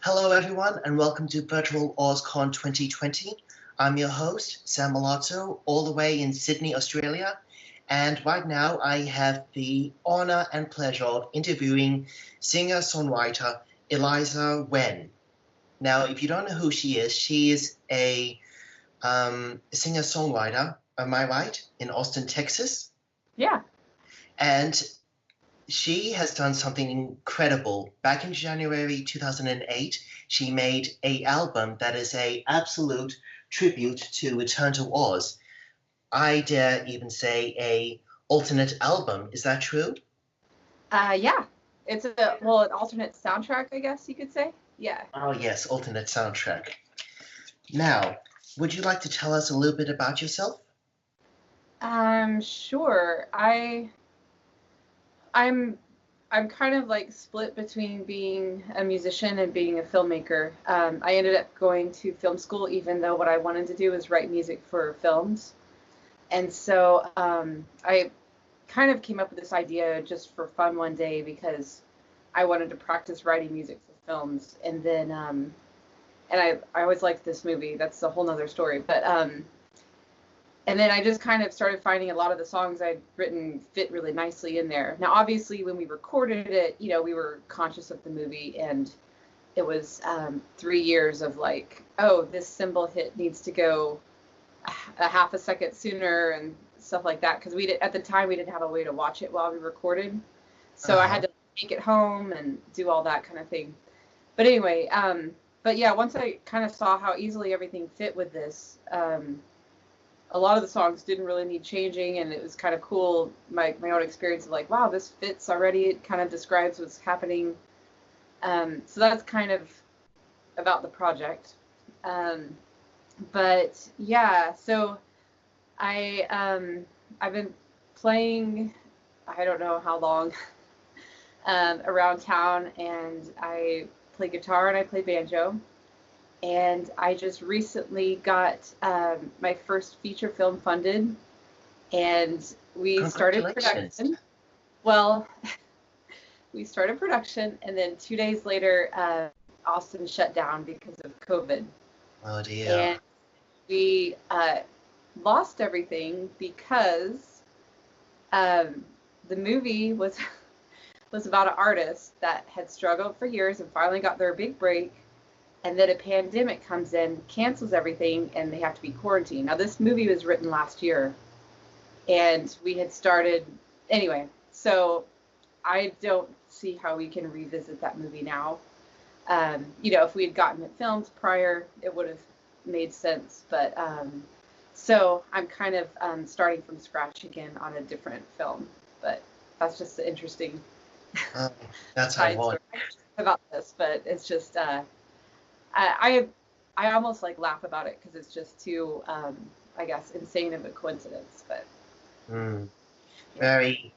Hello, everyone, and welcome to Virtual AusCon 2020. I'm your host, Sam Milazzo, all the way in Sydney, Australia. And right now, I have the honor and pleasure of interviewing singer-songwriter Eliza Wren. Now, if you don't know who she is a singer-songwriter, am I right, in Austin, Texas? Yeah. And she has done something incredible. Back in January 2008, she made an album that is an absolute tribute to Return to Oz. I dare even say a alternate album. Is that true? Yeah. It's an alternate soundtrack, I guess you could say. Yeah. Oh yes, alternate soundtrack. Now, would you like to tell us a little bit about yourself? Sure. I'm kind of like split between being a musician and being a filmmaker. I ended up going to film school even though what I wanted to do was write music for films. And so I kind of came up with this idea just for fun one day because I wanted to practice writing music for films. And then and I always liked this movie. That's a whole nother story. But and then I just kind of started finding a lot of the songs I'd written fit really nicely in there. Now, obviously, when we recorded it, we were conscious of the movie, and it was 3 years of like, oh, this cymbal hit needs to go a half a second sooner and stuff like that. Because at the time, we didn't have a way to watch it while we recorded. So I had to take it home and do all that kind of thing. But anyway, but yeah, once I kind of saw how easily everything fit with this, a lot of the songs didn't really need changing, and it was kind of cool, my own experience of like, wow, this fits already. It kind of describes what's happening. So that's kind of about the project. But yeah, so I've been playing, I don't know how long, around town, and I play guitar and I play banjo. And I just recently got my first feature film funded, and we started production. Well, we started production, and then 2 days later, Austin shut down because of COVID. Oh dear. And we lost everything because the movie was about an artist that had struggled for years and finally got their big break. And then a pandemic comes in, cancels everything, and they have to be quarantined. Now, this movie was written last year, and we had started anyway. So I don't see how we can revisit that movie now. If we had gotten it filmed prior, it would have made sense. But so I'm kind of starting from scratch again on a different film. But that's just an interesting that's ironic about this. But it's just. I almost like laugh about it because it's just too, I guess, insane of a coincidence. But very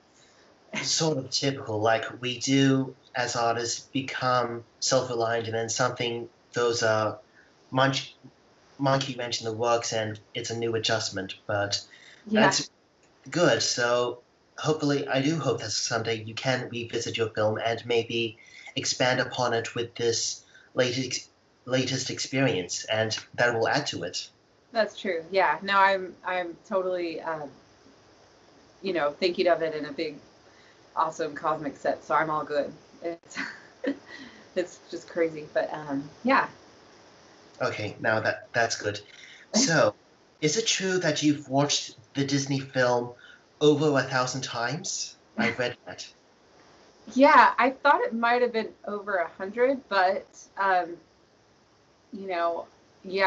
sort of typical. Like we do as artists become self-reliant, and then something those monkey wrench in the works, and it's a new adjustment. But that's good. So hopefully, I do hope that someday you can revisit your film and maybe expand upon it with this latest experience, and that will add to it. That's true. Yeah. No, I'm totally thinking of it in a big, awesome cosmic set. So I'm all good. It's just crazy, but yeah. Okay, now that's good. So, is it true that you've watched the Disney film over 1,000 times? I read that. Yeah, I thought it might have been over 100, but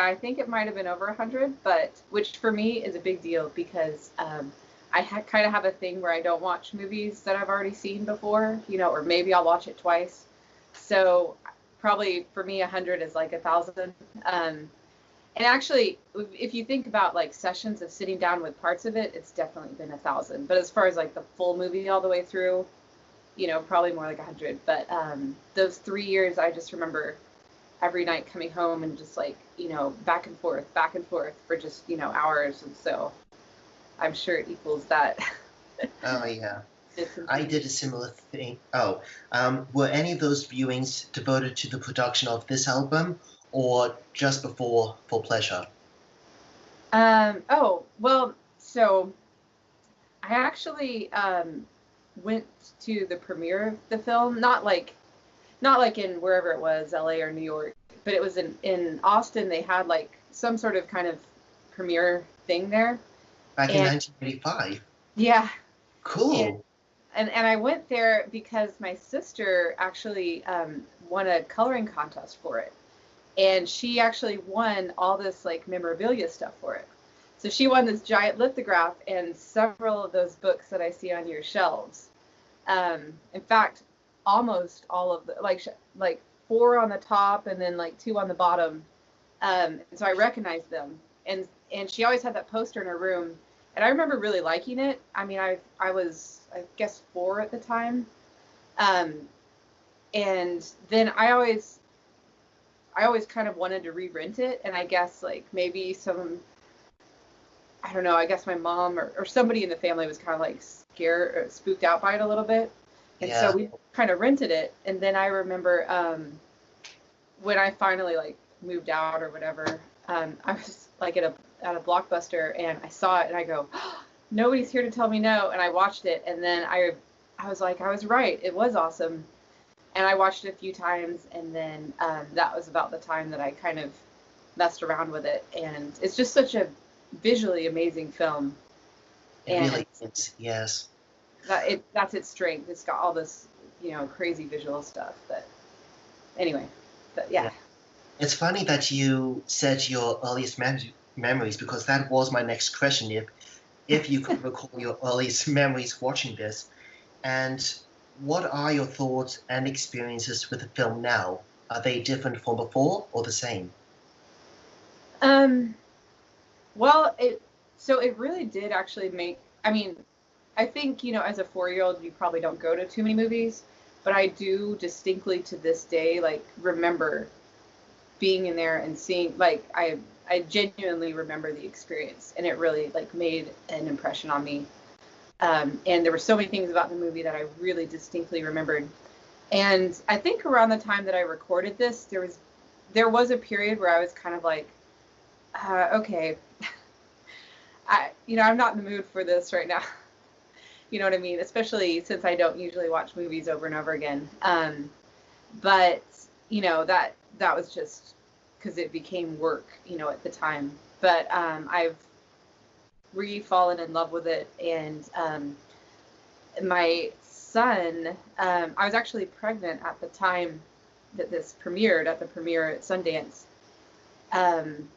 I think it might have been over 100, but which for me is a big deal because I kind of have a thing where I don't watch movies that I've already seen before, or maybe I'll watch it twice. So probably for me, 100 is like 1,000. And actually, if you think about like sessions of sitting down with parts of it, it's definitely been 1,000. But as far as like the full movie all the way through, probably more like 100. But those 3 years, I just remember every night coming home and just like, back and forth for just, hours. And so I'm sure it equals that. Oh, yeah. I did a similar thing. Oh, were any of those viewings devoted to the production of this album, or just before for pleasure? Oh, well, so I actually went to the premiere of the film, not like in wherever it was, LA or New York, but it was in Austin. They had like some sort of kind of premiere thing there. Back in And 1985? yeah, and Cool. and I went there because my sister actually won a coloring contest for it. And she actually won all this like memorabilia stuff for it. So she won this giant lithograph and several of those books that I see on your shelves. In fact, almost all of the like four on the top and then like two on the bottom. And so I recognized them. And she always had that poster in her room, and I remember really liking it. I mean, I was I guess 4 at the time, um, and then I always kind of wanted to re-rent it, and I guess like maybe I don't know, I guess my mom or somebody in the family was kind of like scared or spooked out by it a little bit. And so Yeah. we kind of rented it. And then I remember when I finally like moved out or whatever, I was like at a Blockbuster and I saw it and I go, oh, nobody's here to tell me no. And I watched it and then I was like, I was right. It was awesome. And I watched it a few times, and then that was about the time that I kind of messed around with it. And it's just such a visually amazing film. It And really is, yes. that's its strength. It's got all this, crazy visual stuff. But anyway, yeah. It's funny that you said your earliest memories, because that was my next question. If you could recall your earliest memories watching this, and what are your thoughts and experiences with the film now? Are they different from before or the same? Well, it really did actually make. I mean, I think as a 4-year-old, you probably don't go to too many movies, but I do distinctly to this day like remember being in there and seeing like I genuinely remember the experience, and it really like made an impression on me. And there were so many things about the movie that I really distinctly remembered. And I think around the time that I recorded this, there was a period where I was kind of like, okay, I'm not in the mood for this right now. You know what I mean? Especially since I don't usually watch movies over and over again. But that was just because it became work, at the time. But I've re-fallen in love with it, and my son, I was actually pregnant at the time that this premiered at the premiere at Sundance, and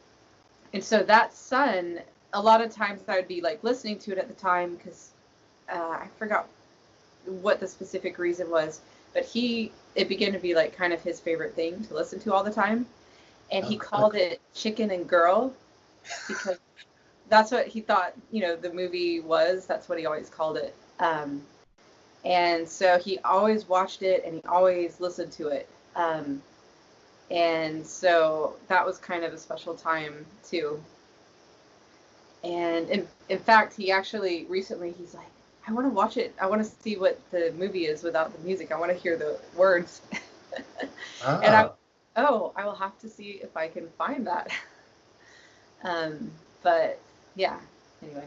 so that son, a lot of times I would be like listening to it at the time because I forgot what the specific reason was, but it began to be like kind of his favorite thing to listen to all the time, and he called it Chicken and Girl because that's what he thought, the movie was. That's what he always called it. And so he always watched it and he always listened to it. And so that was kind of a special time too. And in fact, he actually recently, he's like, I want to watch it. I want to see what the movie is without the music. I want to hear the words. And I will have to see if I can find that. But yeah, anyway.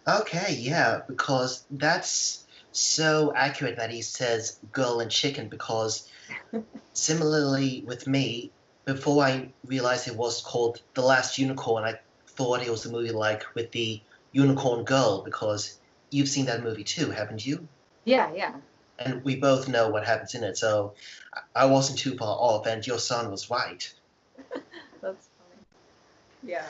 Okay, yeah, because that's so accurate that he says girl and chicken, because similarly with me, before I realized it was called The Last Unicorn, I thought it was a movie like with the unicorn girl, because you've seen that movie too, haven't you? Yeah. And we both know what happens in it, so I wasn't too far off, and your son was right. That's funny. Yeah.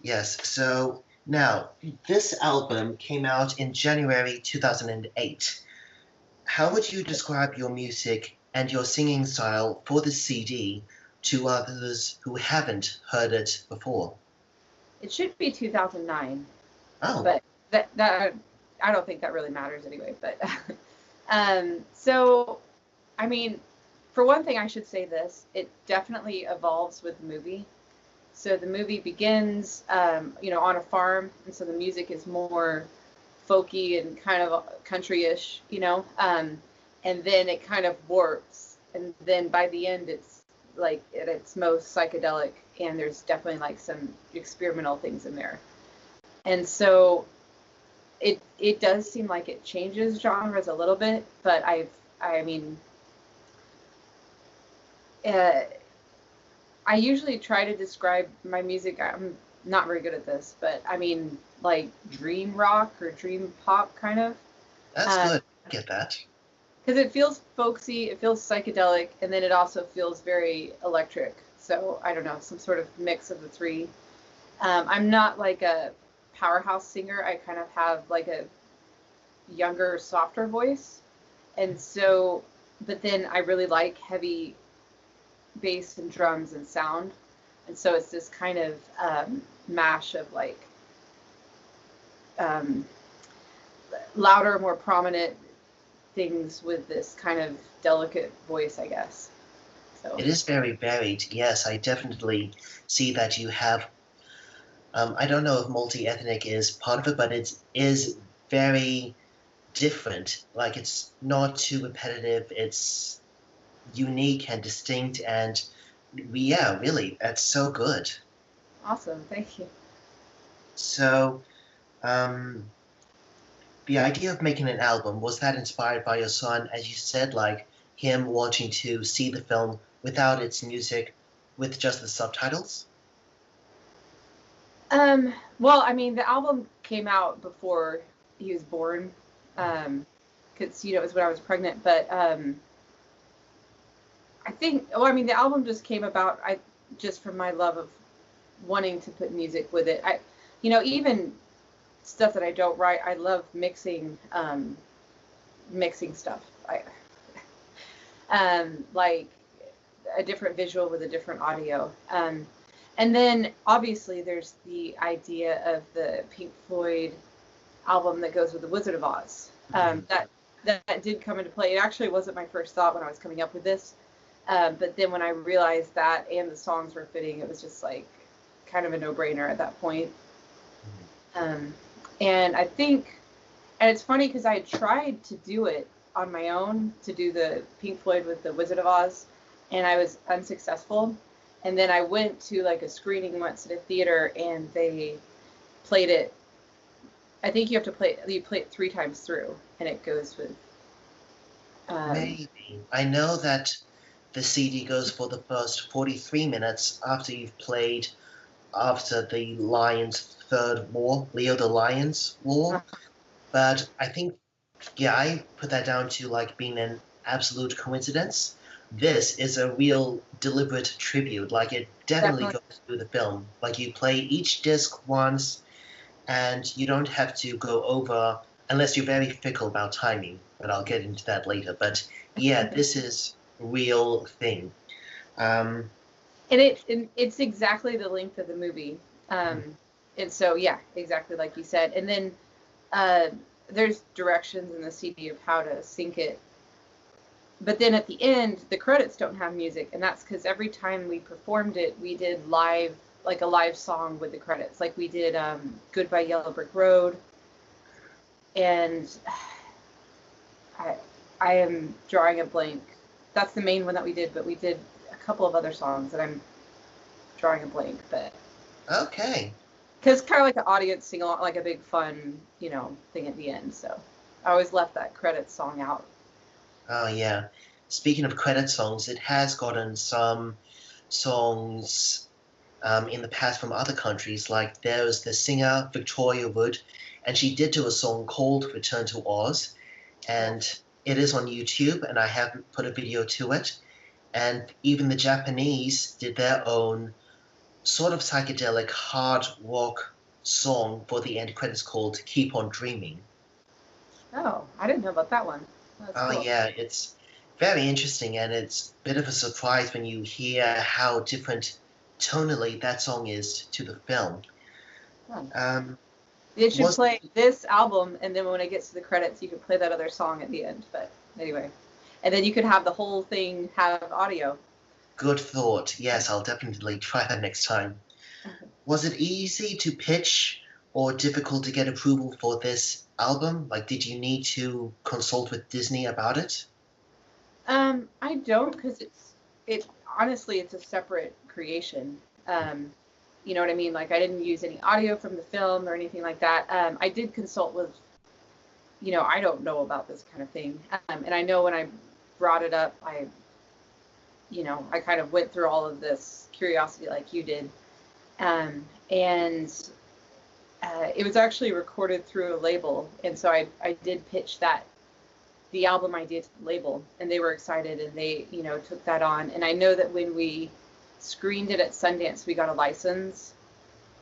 Yes, so now, this album came out in January 2008. How would you describe your music and your singing style for the CD to others who haven't heard it before? It should be 2009, Oh, but that I don't think that really matters anyway. But so I mean, for one thing, I should say this: it definitely evolves with the movie. So the movie begins, on a farm, and so the music is more folky and kind of country-ish, you know, and then it kind of warps, and then by the end it's like at its most psychedelic, and there's definitely like some experimental things in there. And so it does seem like it changes genres a little bit, but I mean, I usually try to describe my music. I'm not very good at this, but I mean, like dream rock or dream pop kind of. That's good. I get that. Because it feels folksy, it feels psychedelic, and then it also feels very electric. So I don't know, some sort of mix of the three. I'm not like a powerhouse singer. I kind of have like a younger, softer voice. And so, but then I really like heavy bass and drums and sound. And so it's this kind of mash of like louder, more prominent things with this kind of delicate voice, I guess. So it is very varied. Yes, I definitely see that you have. I don't know if multi-ethnic is part of it, but it is very different. Like, it's not too repetitive. It's unique and distinct, and yeah, really, that's so good. Awesome, thank you. So, the idea of making an album, was that inspired by your son, as you said, like him wanting to see the film without its music, with just the subtitles? Well, I mean, the album came out before he was born, because, you know, it was when I was pregnant, but I think, well, I mean, the album just came about, just from my love of wanting to put music with it. You know, even stuff that I don't write, I love mixing stuff. Like a different visual with a different audio. And then obviously there's the idea of the Pink Floyd album that goes with the Wizard of Oz. That did come into play. It actually wasn't my first thought when I was coming up with this. But then when I realized that and the songs were fitting, it was just like kind of a no-brainer at that point. And I think, and it's funny because I had tried to do it on my own, to do the Pink Floyd with the Wizard of Oz, and I was unsuccessful. And then I went to like a screening once at a theater, and they played it. I think you play it 3 times through, and it goes with. Maybe. I know that the CD goes for the first 43 minutes after you've played after the Lion's third war, Leo the Lion's War. But I think, yeah, I put that down to like being an absolute coincidence. This is a real deliberate tribute. Like, it definitely goes through the film. Like, you play each disc once, and you don't have to go over, unless you're very fickle about timing, but I'll get into that later. But yeah, this is real thing. And it's exactly the length of the movie. And so, yeah, exactly like you said. And then there's directions in the CD of how to sync it. But then at the end, the credits don't have music, and that's because every time we performed it, we did live, like a live song with the credits. Like we did Goodbye Yellow Brick Road, and I am drawing a blank. That's the main one that we did, but we did a couple of other songs that I'm drawing a blank. But okay. Because kind of like an audience sing along, like a big fun, you know, thing at the end. So I always left that credits song out. Oh, yeah. Speaking of credit songs, it has gotten some songs in the past from other countries. Like, there was the singer Victoria Wood, and she did do a song called Return to Oz, and it is on YouTube, and I haven't put a video to it. And even the Japanese did their own sort of psychedelic hard rock song for the end credits called Keep on Dreaming. Oh, I didn't know about that one. Cool. Yeah, it's very interesting, and it's a bit of a surprise when you hear how different tonally that song is to the film. You should play this album, and then when it gets to the credits, you could play that other song at the end. But anyway, and then you could have the whole thing have audio. Good thought. Yes, I'll definitely try that next time. Was it easy to pitch or difficult to get approval for this album? Like, did you need to consult with Disney about it? I don't, because it honestly, it's a separate creation. You know what I mean? Like, I didn't use any audio from the film or anything like that. I did consult with, I don't know about this kind of thing. And I know when I brought it up, I kind of went through all of this curiosity like you did. And it was actually recorded through a label. And so I did pitch the album idea to the label, and they were excited, and they, took that on. And I know that when we screened it at Sundance, we got a license.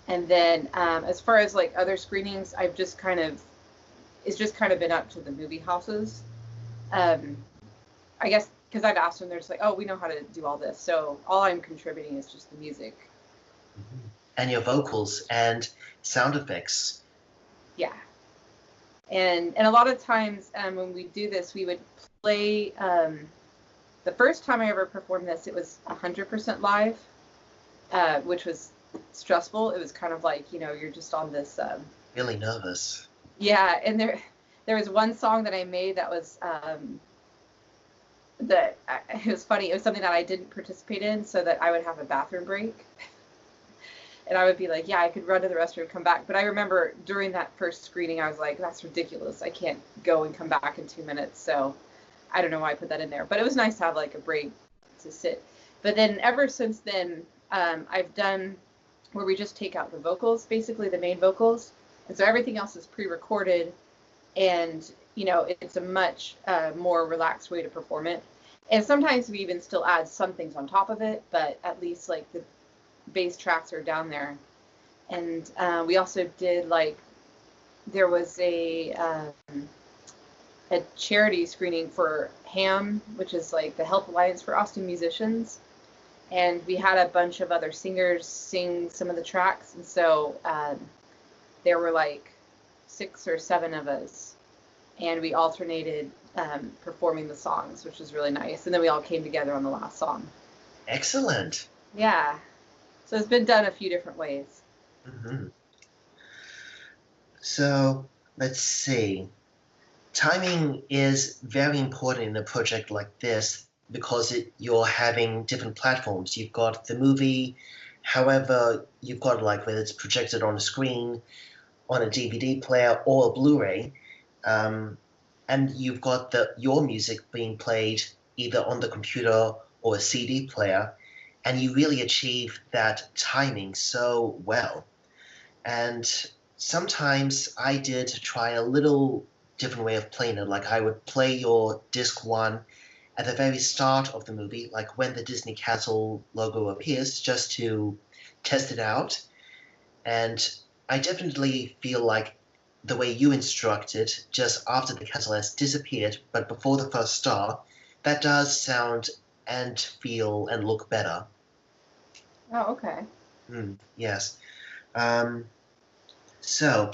And then as far as like other screenings, it's just kind of been up to the movie houses. I guess because I've asked them, they're just like, oh, we know how to do all this. So all I'm contributing is just the music. Mm-hmm. And your vocals and sound effects. Yeah. And a lot of times when we do this, we would play, the first time I ever performed this, it was 100% live, which was stressful. It was kind of like, you're just on this. Really nervous. Yeah, and there was one song that I made that was, it was funny. It was something that I didn't participate in, so that I would have a bathroom break. And I would be like, yeah, I could run to the restroom and come back. But I remember during that first screening, I was like, that's ridiculous. I can't go and come back in 2 minutes. So I don't know why I put that in there. But it was nice to have like a break to sit. But then ever since then, I've done where we just take out the vocals, basically the main vocals. And so everything else is pre-recorded. And, it's a much more relaxed way to perform it. And sometimes we even still add some things on top of it. But at least like the bass tracks are down there. And we also did there was a charity screening for HAAM, which is like the Help Alliance for Austin Musicians, and we had a bunch of other singers sing some of the tracks, and so there were like 6 or 7 of us, and we alternated performing the songs, which was really nice, and then we all came together on the last song. Excellent. Yeah. So it's been done a few different ways. Mm-hmm. So let's see. Timing is very important in a project like this because you're having different platforms. You've got the movie, however, you've got whether it's projected on a screen, on a DVD player, or a Blu-ray, and you've got your music being played either on the computer or a CD player. And you really achieve that timing so well. And sometimes I did try a little different way of playing it. Like I would play your disc 1 at the very start of the movie, like when the Disney Castle logo appears, just to test it out. And I definitely feel like the way you instructed, just after the castle has disappeared, but before the first star, that does sound and feel and look better. Oh, okay. Yes. So,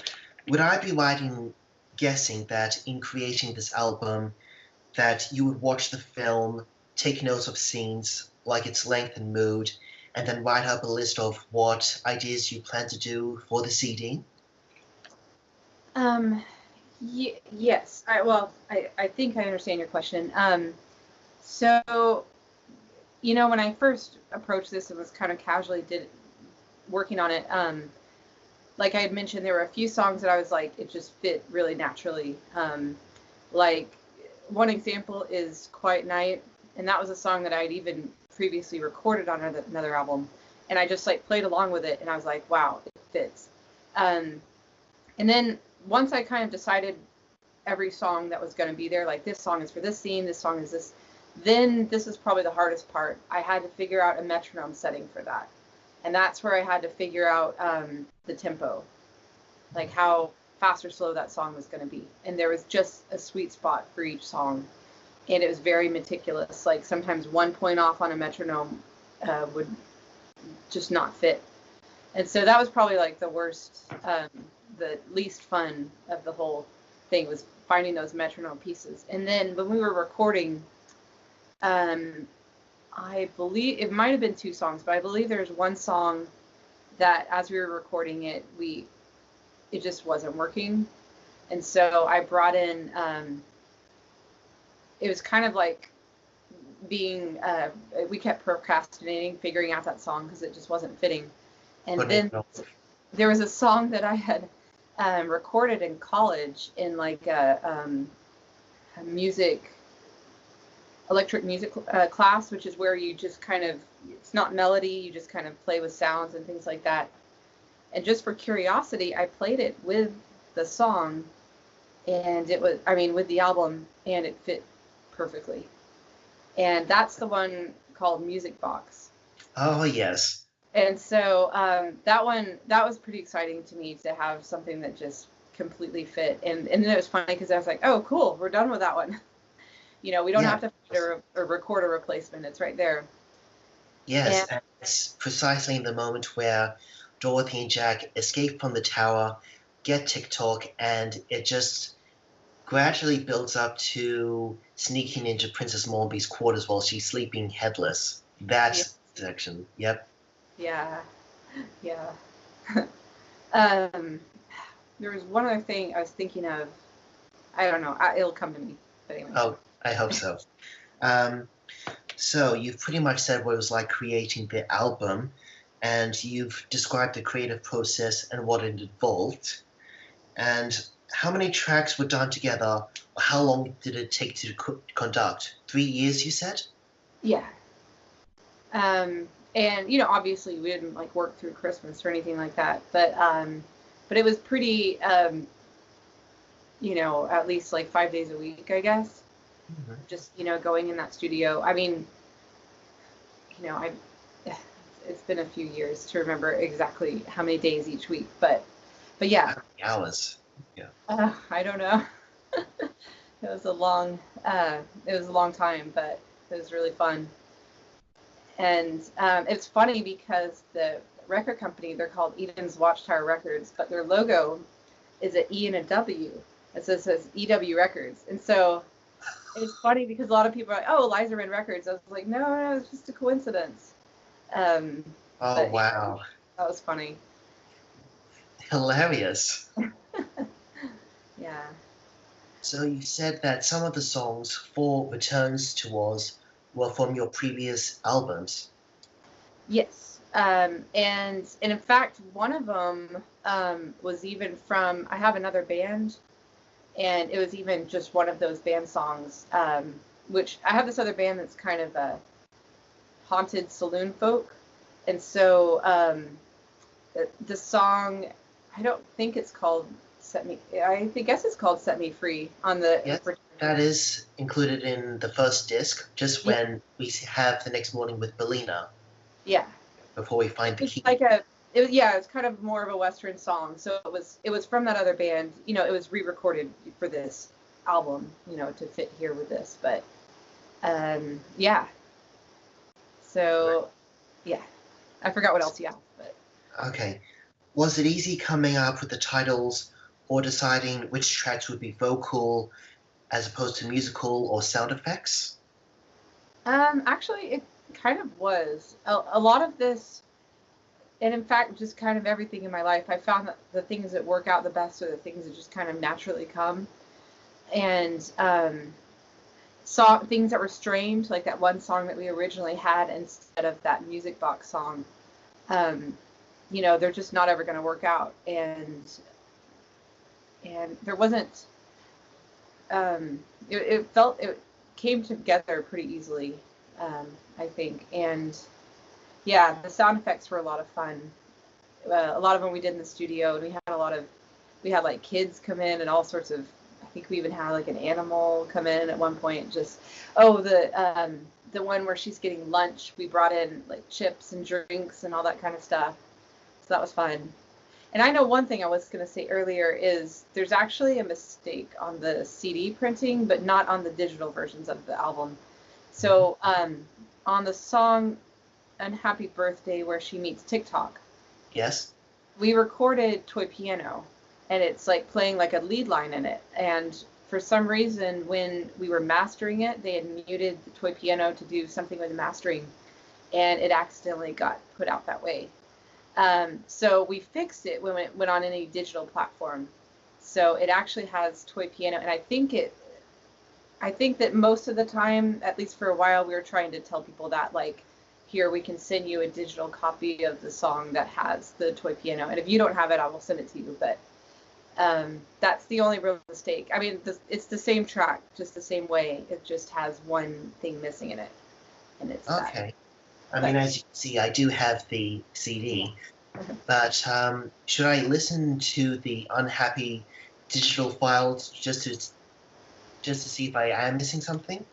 would I be right in guessing that in creating this album, that you would watch the film, take notes of scenes, like its length and mood, and then write up a list of what ideas you plan to do for the CD? Yes. I think I understand your question. So, when I first approached this and was kind of casually working on it, like I had mentioned, there were a few songs that I was like, it just fit really naturally. Like one example is Quiet Night, and that was a song that I'd even previously recorded on another album, and I just played along with it, and I was like, wow, it fits. And then once I kind of decided every song that was going to be there, like this song is for this scene, this song is this, then this is probably the hardest part. I had to figure out a metronome setting for that. And that's where I had to figure out the tempo, like how fast or slow that song was going to be. And there was just a sweet spot for each song. And it was very meticulous. Like sometimes 1 point off on a metronome would just not fit. And so that was probably like the worst, the least fun of the whole thing, was finding those metronome pieces. And then when we were recording, I believe it might have been 2 songs, but I believe there's one song that as we were recording it, we it just wasn't working. And so I brought in, it was kind of like being, we kept procrastinating, figuring out that song because it just wasn't fitting. And then there was a song that I had recorded in college in like a electric music class, which is where you just kind of, it's not melody, you just kind of play with sounds and things like that. And just for curiosity, I played it with the song, and it was, I mean, with the album, and it fit perfectly. And that's the one called Music Box. Oh, yes. And so that was pretty exciting to me, to have something that just completely fit. And then it was funny because I was like, oh, cool, we're done with that one. We don't have to record a replacement. It's right there. Yes, and it's precisely in the moment where Dorothy and Jack escape from the tower, get TikTok, and it just gradually builds up to sneaking into Princess Morby's quarters while she's sleeping headless. That's the section. Yep. Yeah. There was one other thing I was thinking of. I don't know. It'll come to me. But anyway. Oh, I hope so. So you've pretty much said what it was like creating the album, and you've described the creative process and what it involved. And how many tracks were done together? How long did it take to conduct? 3 years, you said? Yeah. And obviously we didn't like work through Christmas or anything like that, but it was pretty, at least like 5 days a week, I guess. Mm-hmm. Just, going in that studio. I mean, it's been a few years to remember exactly how many days each week, but yeah. How many hours? Yeah. I don't know. It was a long time, but it was really fun. And it's funny because the record company, they're called Eden's Watchtower Records, but their logo is an E and a W. And so it says EW Records. And so it's funny because a lot of people are like, oh, Eliza Wren Records. I was like, no, it's just a coincidence. Wow. That was funny. Hilarious. Yeah. So you said that some of the songs for Returns to Oz were from your previous albums. Yes. And in fact, one of them was even from, I have another band, and it was even just one of those band songs, which I have this other band that's kind of a haunted saloon folk. And so the song, I don't think it's called I guess it's called Set Me Free on the... Yes, that is included in the first disc, just when we have The Next Morning with Bellina. Yeah. Before we find the key. It's kind of more of a Western song. So it was from that other band. It was re-recorded for this album, to fit here with this. But yeah. So yeah, I forgot what else you asked. But okay, was it easy coming up with the titles or deciding which tracks would be vocal as opposed to musical or sound effects? Actually, it kind of was. A lot of this, and in fact, just kind of everything in my life, I found that the things that work out the best are the things that just kind of naturally come. And things that were strange, like that one song that we originally had instead of that Music Box song, they're just not ever going to work out. And there wasn't, it came together pretty easily, I think. And yeah, the sound effects were a lot of fun. A lot of them we did in the studio, and we had like kids come in and all sorts of, I think we even had like an animal come in at one point. Just, the one where she's getting lunch, we brought in like chips and drinks and all that kind of stuff. So that was fun. And I know one thing I was going to say earlier is there's actually a mistake on the CD printing, but not on the digital versions of the album. So on the song Unhappy Birthday, where she meets TikTok. Yes. We recorded toy piano, and it's like playing like a lead line in it. And for some reason, when we were mastering it, they had muted the toy piano to do something with the mastering, and it accidentally got put out that way. So we fixed it when it went on any digital platform. So it actually has toy piano, and I think that most of the time, at least for a while, we were trying to tell people that, like, here, we can send you a digital copy of the song that has the toy piano, and if you don't have it, I will send it to you. But that's the only real mistake. I mean, it's the same track, just the same way. It just has one thing missing in it, and it's okay. That. I mean, as you can see, I do have the CD, but should I listen to the unhappy digital files just to see if I am missing something?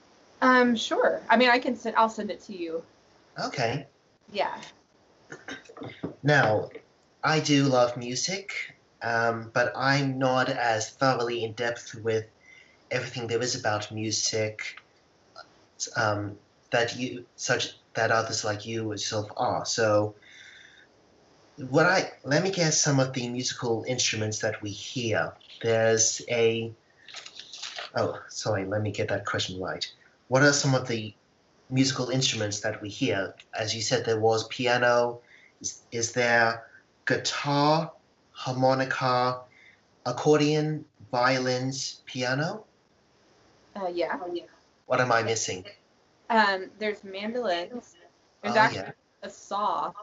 Sure. I mean, I'll send it to you. Okay. Yeah. Now, I do love music, but I'm not as thoroughly in depth with everything there is about music that others like you yourself are. So, let me guess some of the musical instruments that we hear. There's let me get that question right. What are some of the musical instruments that we hear? As you said, there was piano. Is there guitar, harmonica, accordion, violins, piano? Yeah. What am I missing? There's mandolins. There's Yeah. a saw, if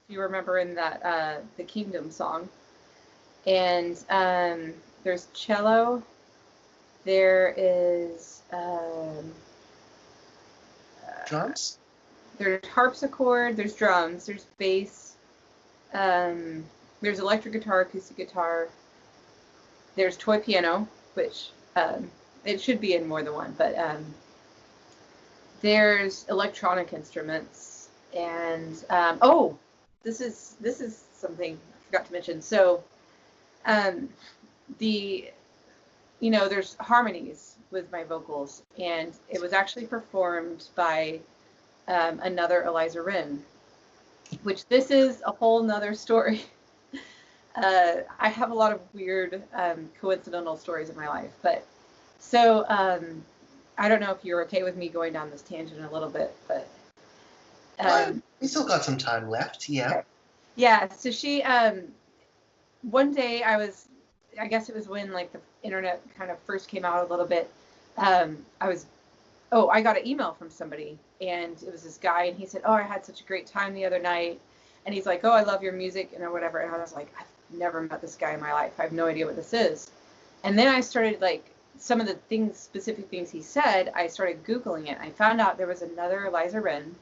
you remember in that the Kingdom song. And there's cello. There is Drums? There's harpsichord. There's drums. There's bass. There's electric guitar, acoustic guitar. There's toy piano, which it should be in more than one, but there's electronic instruments, and this is something I forgot to mention. So there's harmonies with my vocals, and it was actually performed by another Eliza Wren, which this is a whole nother story. I have a lot of weird coincidental stories in my life, but so I don't know if you're okay with me going down this tangent a little bit, but we still got some time left. Yeah. Okay. Yeah. So she one day I guess it was when like the internet kind of first came out a little bit. I got an email from somebody, and it was this guy, and he said, "Oh, I had such a great time the other night," and he's like, "Oh, I love your music," and whatever. And I was like, I've never met this guy in my life. I have no idea what this is. And then I started, like, some of the specific things he said, I started Googling it. I found out there was another Eliza Wren.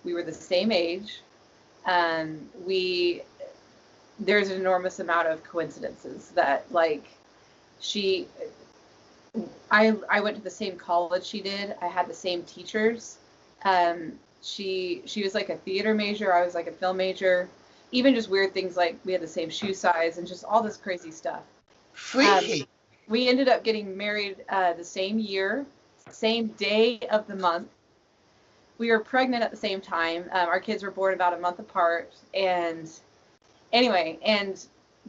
We were the same age. There's an enormous amount of coincidences that, like, I went to the same college she did. I had the same teachers. She was like a theater major. I was like a film major. Even just weird things like we had the same shoe size and just all this crazy stuff. Freaky. We ended up getting married the same year, same day of the month. We were pregnant at the same time. Our kids were born about a month apart. And anyway,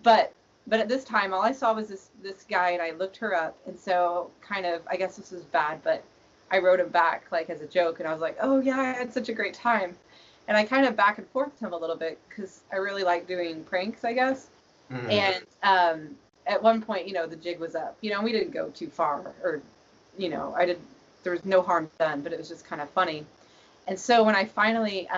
but at this time, all I saw was this guy, and I looked her up. And so kind of, I guess this was bad, but I wrote him back like as a joke, and I was like, "Oh yeah, I had such a great time." And I kind of back and forth with him a little bit because I really like doing pranks, I guess. Mm. And at one point, the jig was up. We didn't go too far, or, there was no harm done, but it was just kind of funny. And so when I finally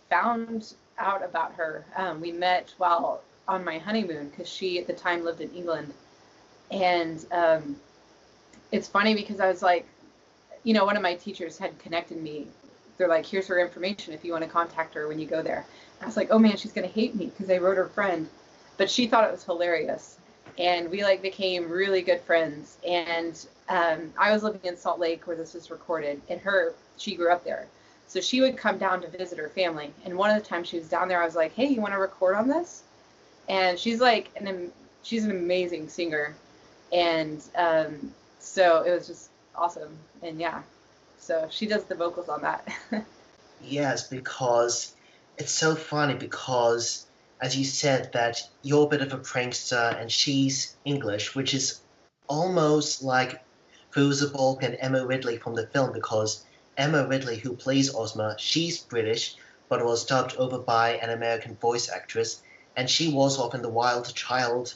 found out about her, we met while on my honeymoon, because she at the time lived in England. And it's funny because I was like, one of my teachers had connected me. They're like, "Here's her information if you want to contact her when you go there." And I was like, "Oh man, she's going to hate me because I wrote her friend." But she thought it was hilarious. And we became really good friends. And I was living in Salt Lake where this was recorded, and she grew up there. So she would come down to visit her family. And one of the times she was down there, I was like, "Hey, you want to record on this?" And she's like, she's an amazing singer. And so it was just awesome. And yeah, so she does the vocals on that. Yes, because it's so funny because, as you said, that you're a bit of a prankster and she's English, which is almost like Fairuza Balk and Emma Ridley from the film, because Emma Ridley, who plays Ozma, she's British, but it was dubbed over by an American voice actress, and she was often the wild child.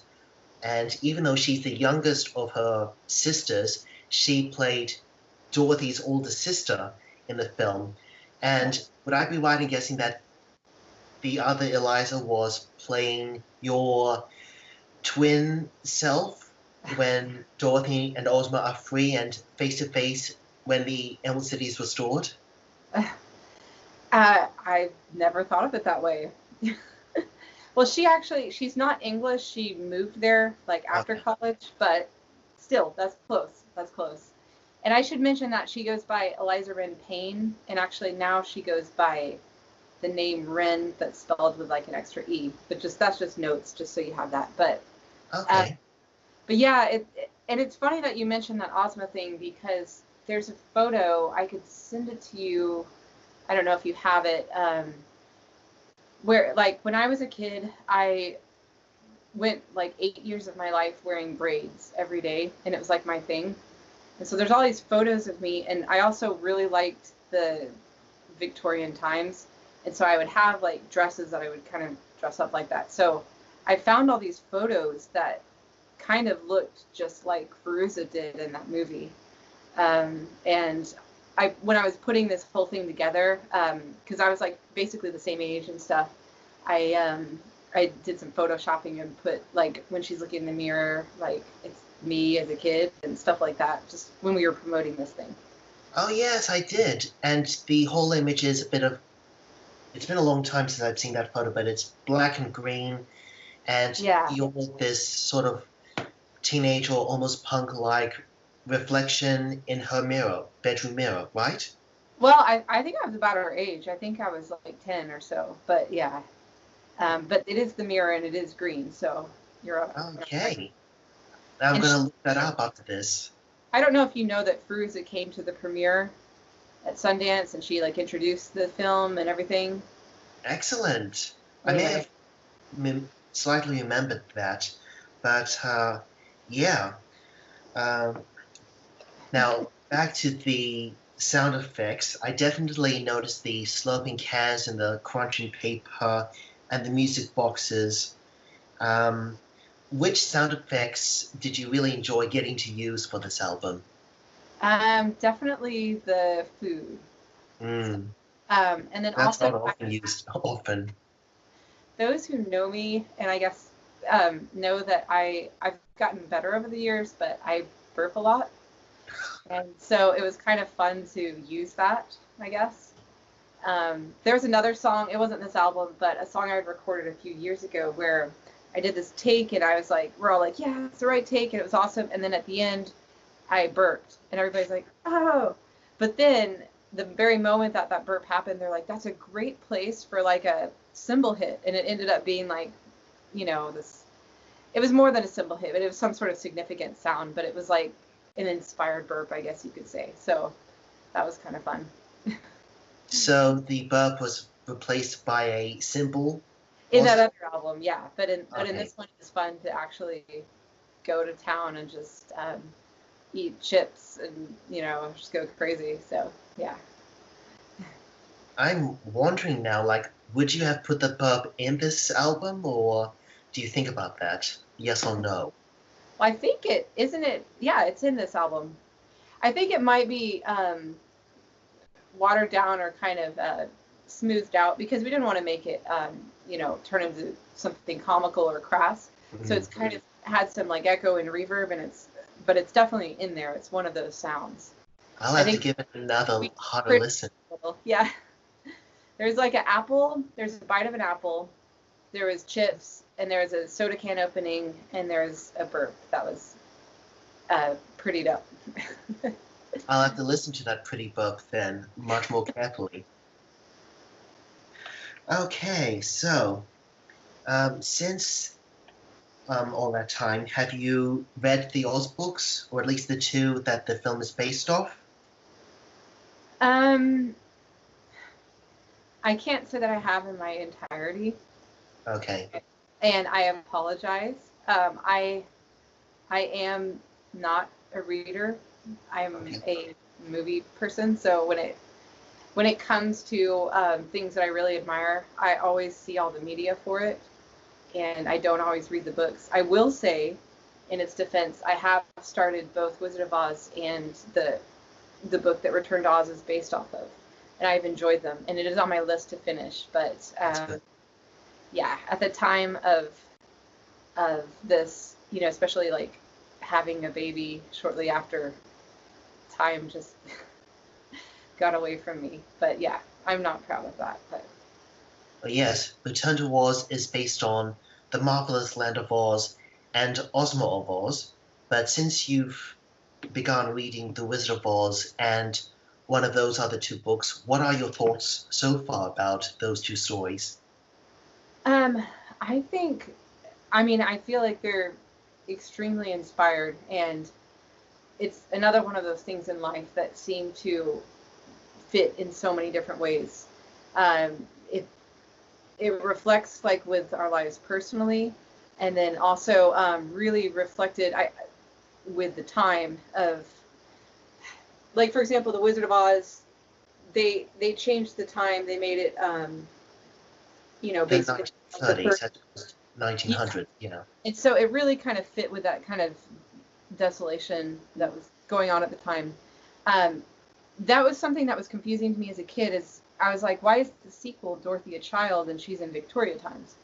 And even though she's the youngest of her sisters, she played Dorothy's older sister in the film. And would I be right in guessing that the other Eliza was playing your twin self when Dorothy and Ozma are free and face to face when the Emerald City is restored? I've never thought of it that way. Well, she's not English. She moved there like after college, but still, that's close. That's close. And I should mention that she goes by Eliza Wren Payne, and actually now she goes by the name Wren that's spelled with like an extra E. But that's just notes, just so you have that. But Okay. but yeah, and it's funny that you mentioned that Ozma thing, because there's a photo, I could send it to you. I don't know if you have it. Where like when I was a kid, I went like 8 years of my life wearing braids every day, and it was like my thing. And so there's all these photos of me, and I also really liked the Victorian times, and so I would have like dresses that I would kind of dress up like that. So I found all these photos that kind of looked just like Fairuza did in that movie. And when I was putting this whole thing together, because I was like basically the same age and stuff, I did some photoshopping and put like when she's looking in the mirror, like it's me as a kid and stuff like that, just when we were promoting this thing. Oh, yes, I did. And the whole image is it's been a long time since I've seen that photo, but it's black and green, and you're this sort of teenage or almost punk-like reflection in her mirror, bedroom mirror, right? Well, I think I was about her age. I think I was like 10 or so, but yeah. But it is the mirror and it is green, so you're up. Okay. Now I'm going to look that up after this. I don't know if you know that Fairuza came to the premiere at Sundance, and she like introduced the film and everything. Excellent. Anyway. I may have slightly remembered that, but yeah. Now, back to the sound effects. I definitely noticed the sloping cans and the crunching paper and the music boxes. Which sound effects did you really enjoy getting to use for this album? Definitely the food. And then that's also not often used often. Those who know me, and I guess know that I've gotten better over the years, but I burp a lot. And so it was kind of fun to use that, I guess. There was another song, it wasn't this album, but a song I had recorded a few years ago where I did this take, and I was like, we're all like, yeah, it's the right take, and it was awesome. And then at the end, I burped, and everybody's like, oh. But then the very moment that that burp happened, they're like, that's a great place for like a cymbal hit. And it ended up being like, you know, this, it was more than a cymbal hit, but it was some sort of significant sound, but it was like an inspired burp, I guess you could say. So that was kind of fun. So the burp was replaced by a cymbal? In that other album, yeah. But in this one, it was fun to actually go to town and just eat chips and, you know, just go crazy. So, yeah. I'm wondering now, like, would you have put the burp in this album, or do you think about that? Yes or no? Well, I think yeah, it's in this album. I think it might be watered down or kind of smoothed out, because we didn't want to make it, you know, turn into something comical or crass. Mm-hmm. So it's kind of had some like echo and reverb, and but it's definitely in there. It's one of those sounds. I'll have to give it another harder listen. Yeah. There's like an apple. There's a bite of an apple. There was chips, and there was a soda can opening, and there's a burp. That was prettied up. I'll have to listen to that pretty burp then, much more carefully. Okay, so since all that time, have you read the Oz books, or at least the two that the film is based off? I can't say that I have in my entirety. Okay. And I apologize. I am not a reader. I'm a movie person, so when it comes to things that I really admire, I always see all the media for it, and I don't always read the books. I will say, in its defense, I have started both Wizard of Oz and the book that Return to Oz is based off of, and I've enjoyed them, and it is on my list to finish. But yeah, at the time of this, you know, especially like having a baby shortly after, time just got away from me. But yeah, I'm not proud of that. But Yes, Return to Oz is based on The Marvelous Land of Oz and Ozma of Oz, but since you've begun reading The Wizard of Oz and one of those other two books, what are your thoughts so far about those two stories? I think, I mean, I feel like they're extremely inspired, and it's another one of those things in life that seem to fit in so many different ways. It reflects like with our lives personally, and then also really reflected with the time of, like, for example, the Wizard of Oz. They changed the time. They made it you know, basically the 1930s, 1900, yeah. And so it really kind of fit with that kind of desolation that was going on at the time. That was something that was confusing to me as a kid. Is I was like, why is the sequel Dorothy a child and she's in Victoria times?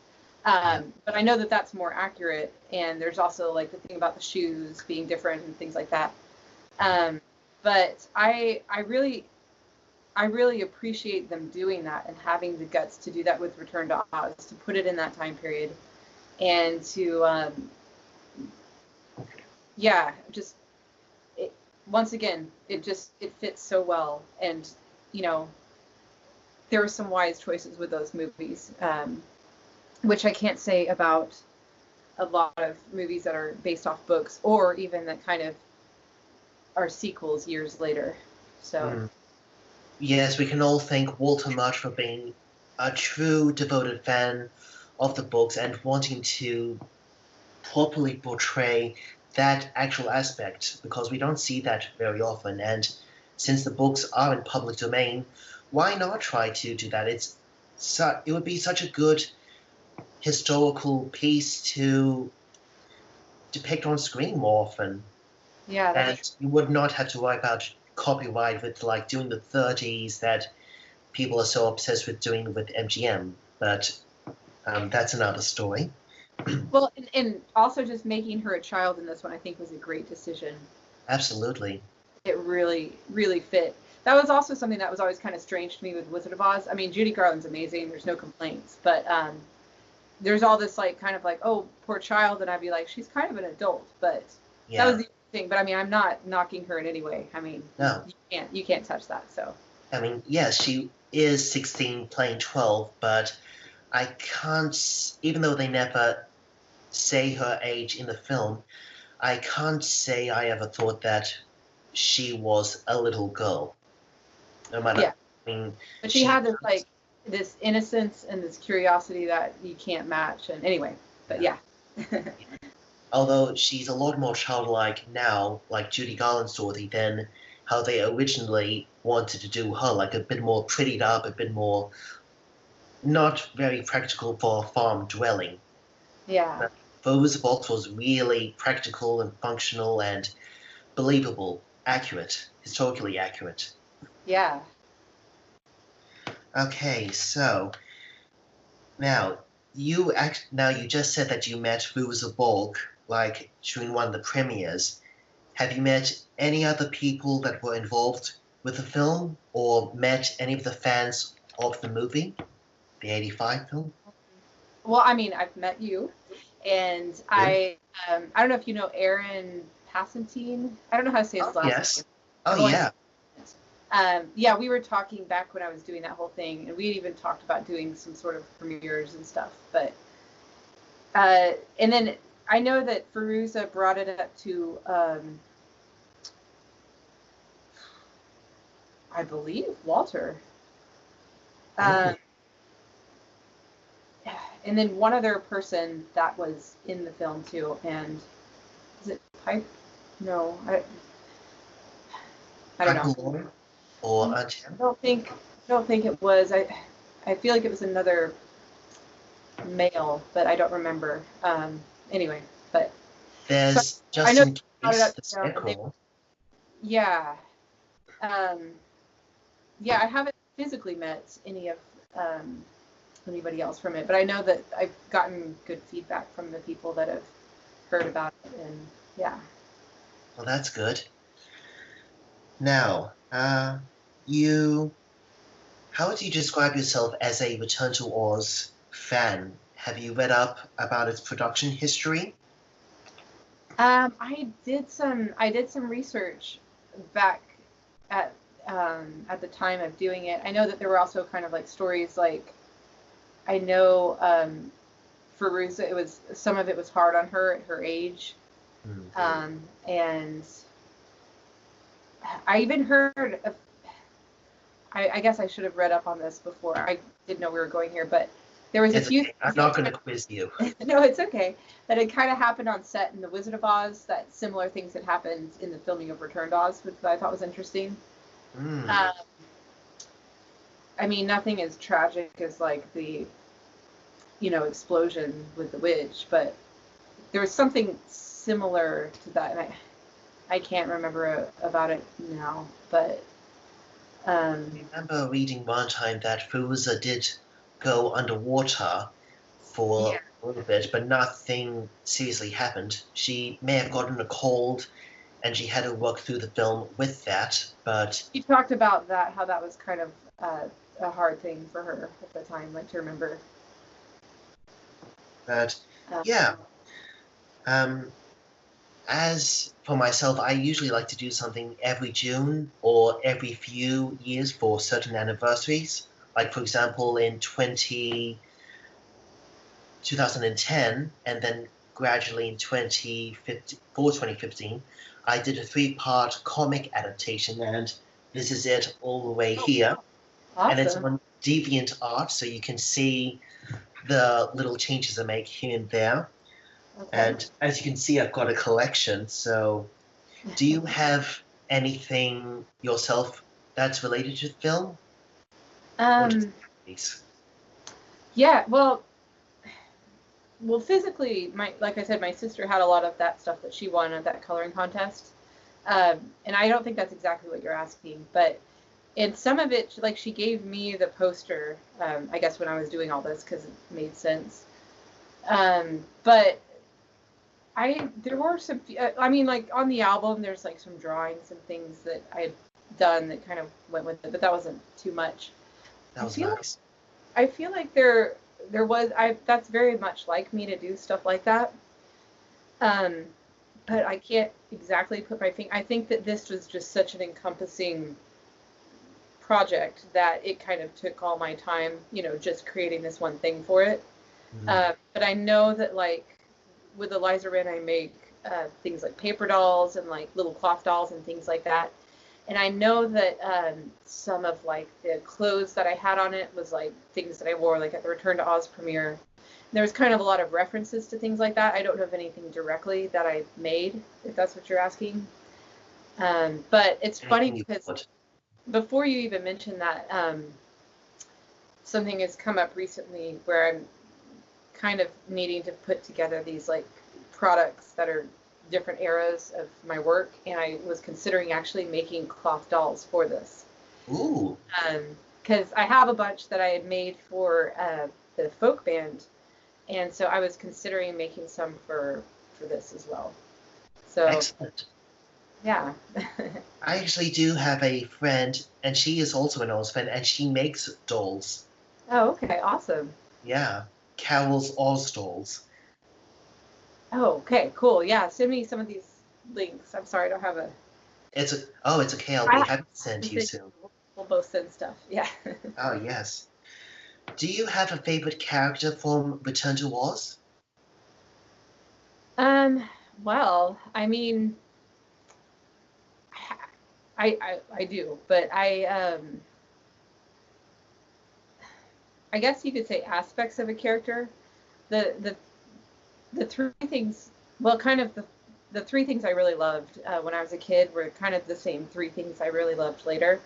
But I know that that's more accurate, and there's also like the thing about the shoes being different and things like that. But I really appreciate them doing that and having the guts to do that with Return to Oz, to put it in that time period, and to yeah, just once again, it fits so well. And you know, there were some wise choices with those movies, which I can't say about a lot of movies that are based off books, or even that kind of are sequels years later. So Yes, we can all thank Walter Murch for being a true devoted fan of the books and wanting to properly portray that actual aspect, because we don't see that very often. And since the books are in public domain, why not try to do that? It would be such a good historical piece to depict on screen more often. yeah, And you would not have to worry about copyright with like doing the 30s that people are so obsessed with doing with MGM. But that's another story. well, and also just making her a child in this one, I think, was a great decision. Absolutely. It really, really fit. That was also something that was always kind of strange to me with Wizard of Oz. I mean, Judy Garland's amazing. There's no complaints. But there's all this, like, kind of like, oh, poor child. And I'd be like, she's kind of an adult. But that was the thing. But, I mean, I'm not knocking her in any way. I mean, no. You can't touch that, so. I mean, yes, she is 16 playing 12, but I can't, even though they never say her age in the film, I can't say I ever thought that she was a little girl. No matter, yeah. I mean, but she had this, like, this innocence and this curiosity that you can't match. And anyway, but yeah. Although she's a lot more childlike now, like Judy Garland's Dorothy, than how they originally wanted to do her, like a bit more prettied up, a bit more not very practical for a farm dwelling. Yeah. Fairuza Balk was really practical and functional and believable, accurate, historically accurate. Yeah. Okay, so now you just said that you met Fairuza Balk like during one of the premieres. Have you met any other people that were involved with the film, or met any of the fans of the movie, the '85 film? Well, I mean, I've met you, and I don't know if you know Aaron Passantine. I don't know how to say his last name. Oh, yeah. Yeah, we were talking back when I was doing that whole thing, and we even talked about doing some sort of premieres and stuff. But and then I know that Fairuza brought it up to I believe Walter. And then one other person that was in the film too, and is it Pipe? No, I don't know. Or I don't think don't think it was. I feel like it was another male, but I don't remember. Anyway, but so There's I just know in they brought it case up the to them, and they Scarecrow. yeah. Um, yeah, I haven't physically met anybody else from it, but I know that I've gotten good feedback from the people that have heard about it, and yeah. Well, that's good. Now, you, how would you describe yourself as a Return to Oz fan? Have you read up about its production history? I did some research back at at the time of doing it. I know that there were also kind of like stories like I know Fairuza, it was some of it was hard on her at her age, and I even heard of, I guess I should have read up on this before. I didn't know we were going here, but there was a It's few okay. I'm things not going that to quiz you. no, it's okay. That had kind of happened on set in The Wizard of Oz. That similar things had happened in the filming of Return to Oz, which I thought was interesting. Mm. Um, I mean, nothing as tragic as like the explosion with the witch, but there was something similar to that, and I can't remember about it now, but I remember reading one time that Fairuza did go underwater yeah. for a little bit, but nothing seriously happened. She may have gotten a cold, and she had to work through the film with that, but She talked about that, how that was kind of a hard thing for her at the time, like to remember. but Uh, yeah. Um, as for myself, I usually like to do something every June or every few years for certain anniversaries. Like, for example, in 2010, and then gradually in 2015, for 2015, I did a three-part comic adaptation, and this is it all the way oh, here. And it's awesome. on Deviant Art, so you can see the little changes I make here and there. Okay. And as you can see, I've got a collection. So, do you have anything yourself that's related to film, or just Um, movies? yeah, well, physically, like I said, my sister had a lot of that stuff that she won at that coloring contest. And I don't think that's exactly what you're asking, but in some of it, like she gave me the poster, I guess when I was doing all this because it made sense. But there were some, I mean, like on the album, there's like some drawings and things that I had done that kind of went with it, but that wasn't too much. That I was feel like nice. I feel like there was that's very much like me to do stuff like that. Um, but I can't exactly put my finger. I think that this was just such an encompassing project that it kind of took all my time, just creating this one thing for it. Mm. But I know that like with Eliza Wren, I make things like paper dolls and like little cloth dolls and things like that. And I know that some of like the clothes that I had on it was like things that I wore like at the Return to Oz premiere. There was kind of a lot of references to things like that. I don't know of anything directly that I made, if that's what you're asking. But it's funny Anything you because put. before you even mentioned that, something has come up recently where I'm kind of needing to put together these like products that are different eras of my work, and I was considering actually making cloth dolls for this. Ooh, Because I have a bunch that I had made for the folk band, and so I was considering making some for this as well. So excellent. yeah. I actually do have a friend, and she is also an Oz fan, and she makes dolls. Oh, okay, awesome. Yeah, Carol's Oz dolls. Oh, okay, cool. Yeah, send me some of these links. I'm sorry, I don't have a. It's okay. I'll be I happy to send have to you soon. we'll both send stuff. Yeah. Oh yes. Do you have a favorite character from Return to Oz? Um, well, I mean, I do, but I guess you could say aspects of a character. The the the three things, well, kind of the three things I really loved when I was a kid were kind of the same three things I really loved later.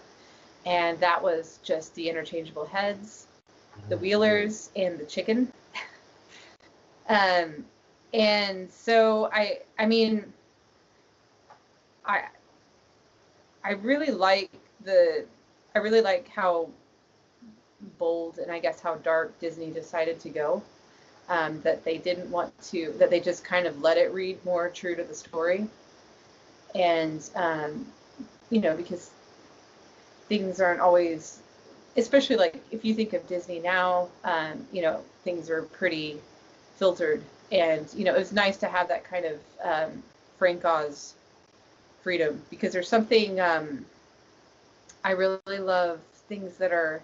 and that was just the interchangeable heads, the wheelers, and the chicken. And so I mean, I really like how bold and I guess how dark Disney decided to go. That they didn't want to, that they just kind of let it read more true to the story. And, because things aren't always, especially like if you think of Disney now, things are pretty filtered. And, it was nice to have that kind of Frank Oz freedom, because there's something, I really love things that are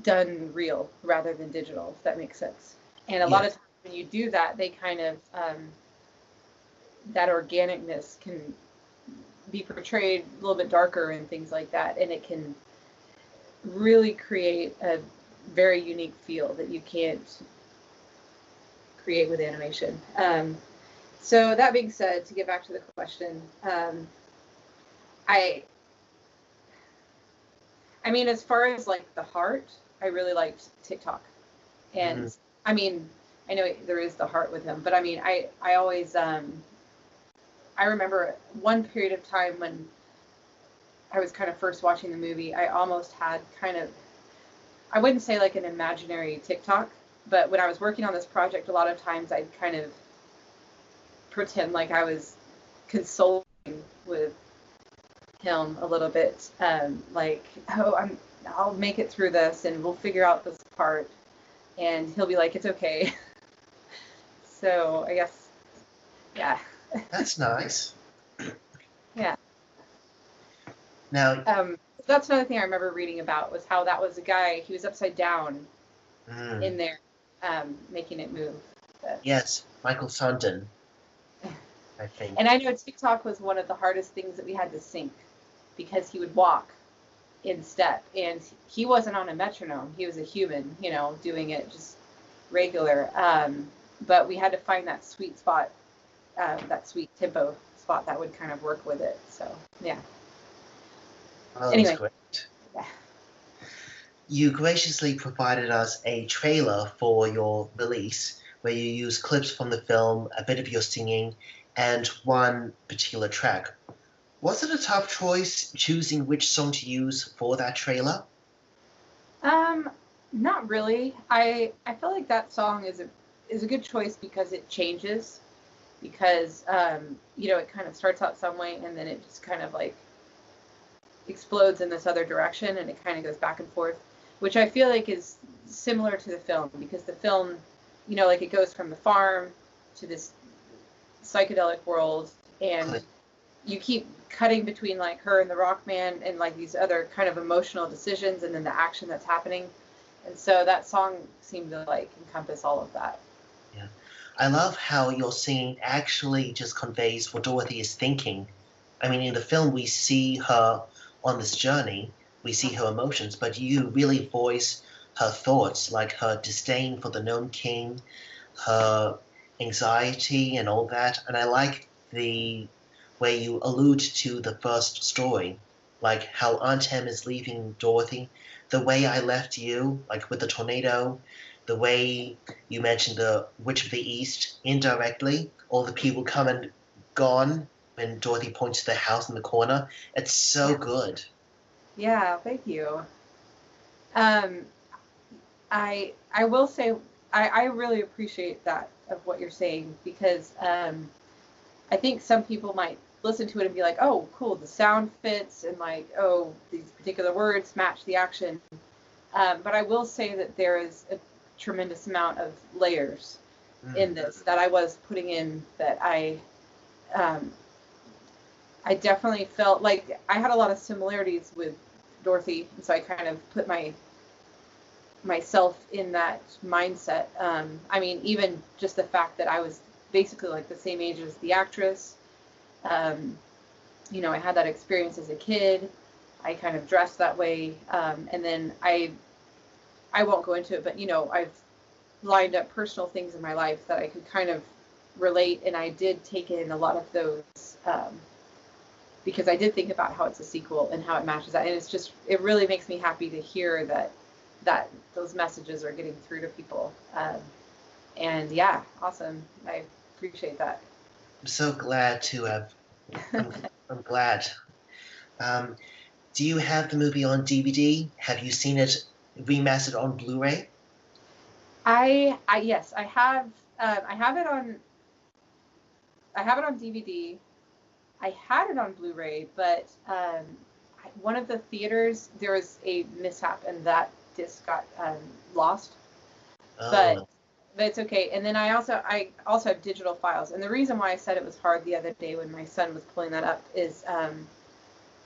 done real rather than digital, if that makes sense. And a lot of times when you do that, they kind of, that organicness can be portrayed a little bit darker and things like that. And it can really create a very unique feel that you can't create with animation. So that being said, to get back to the question, I mean, as far as like the heart, I really liked TikTok. And I mean, I know there is the heart with him, but I mean, I always, I remember one period of time when I was kind of first watching the movie, I almost had kind of, I wouldn't say like an imaginary TikTok, but when I was working on this project, a lot of times I'd kind of pretend like I was consulting with him a little bit, like, oh, I'll make it through this and we'll figure out this part, and he'll be like, it's okay. So I guess, yeah. That's nice. Yeah. Now, that's another thing I remember reading about, was how that was a guy, he was upside down in there, making it move. But, yes, Michael Sundin, I think. And I know TikTok was one of the hardest things that we had to sync, because he would walk in step, and he wasn't on a metronome. He was a human, doing it just regular. But we had to find that sweet spot, that sweet tempo spot that would kind of work with it. So, yeah. Oh, anyway. That's great. Yeah. You graciously provided us a trailer for your release, where you use clips from the film, a bit of your singing, and one particular track. Was it a tough choice choosing which song to use for that trailer? Not really. I feel like that song is a good choice because it changes, because it kind of starts out some way and then it just kind of like explodes in this other direction, and it kind of goes back and forth, which I feel like is similar to the film, because the film, like it goes from the farm to this psychedelic world, and you keep cutting between like her and the rock man and like these other kind of emotional decisions and then the action that's happening. And so that song seemed to like encompass all of that. Yeah. I love how your singing actually just conveys what Dorothy is thinking. I mean, in the film, we see her on this journey, we see her emotions, but you really voice her thoughts, like her disdain for the Gnome King, her anxiety and all that. And I like the way you allude to the first story, like how Aunt Em is leaving Dorothy, the way I left you, like with the tornado, the way you mentioned the Witch of the East indirectly, all the people come and gone when Dorothy points to the house in the corner. It's so good. Yeah, thank you. I will say I really appreciate that, of what you're saying, because I think some people might listen to it and be like, oh, cool, the sound fits, and like, oh, these particular words match the action. But I will say that there is a tremendous amount of layers in this that I was putting in, that I definitely felt like I had a lot of similarities with Dorothy, and so I kind of put myself in that mindset. I mean, even just the fact that I was basically like the same age as the actress. I had that experience as a kid. I kind of dressed that way, and then I won't go into it, but I've lined up personal things in my life that I could kind of relate, and I did take in a lot of those because I did think about how it's a sequel and how it matches that. And it really makes me happy to hear that those messages are getting through to people. And yeah, awesome. I appreciate that. I'm so glad to have. I'm glad. Um, do you have the movie on DVD? Have you seen it remastered on Blu-ray? Yes, I have. I have it on. I have it on DVD. I had it on Blu-ray, but one of the theaters, there was a mishap and that disc got lost. Oh. But it's okay. And then I also have digital files. And the reason why I said it was hard the other day when my son was pulling that up is I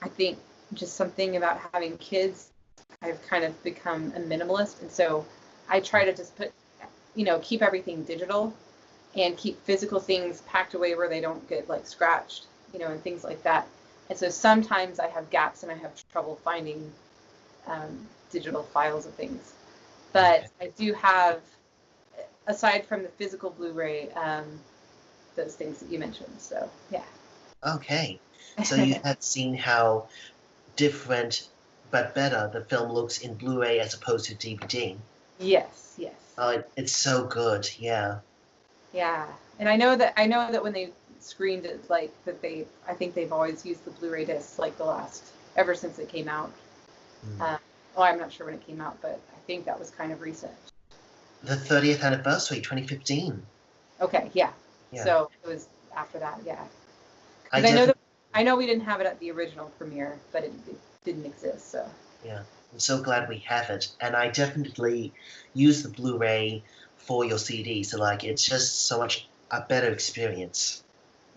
think just something about having kids, I've kind of become a minimalist. And so I try to just keep everything digital and keep physical things packed away where they don't get like scratched, and things like that. And so sometimes I have gaps and I have trouble finding digital files of things. But I do have, aside from the physical Blu-ray, those things that you mentioned. So yeah. Okay. So you had seen how different but better the film looks in Blu-ray as opposed to DVD. Yes. Oh, it's so good. Yeah. Yeah, and I know that when they screened it, like that I think they've always used the Blu-ray discs like ever since it came out. I'm not sure when it came out, but I think that was kind of recent. The 30th anniversary, 2015. Okay, yeah. So it was after that, yeah. I know we didn't have it at the original premiere, but it didn't exist, so. Yeah, I'm so glad we have it, and I definitely use the Blu-ray for your CD, so like it's just so much a better experience.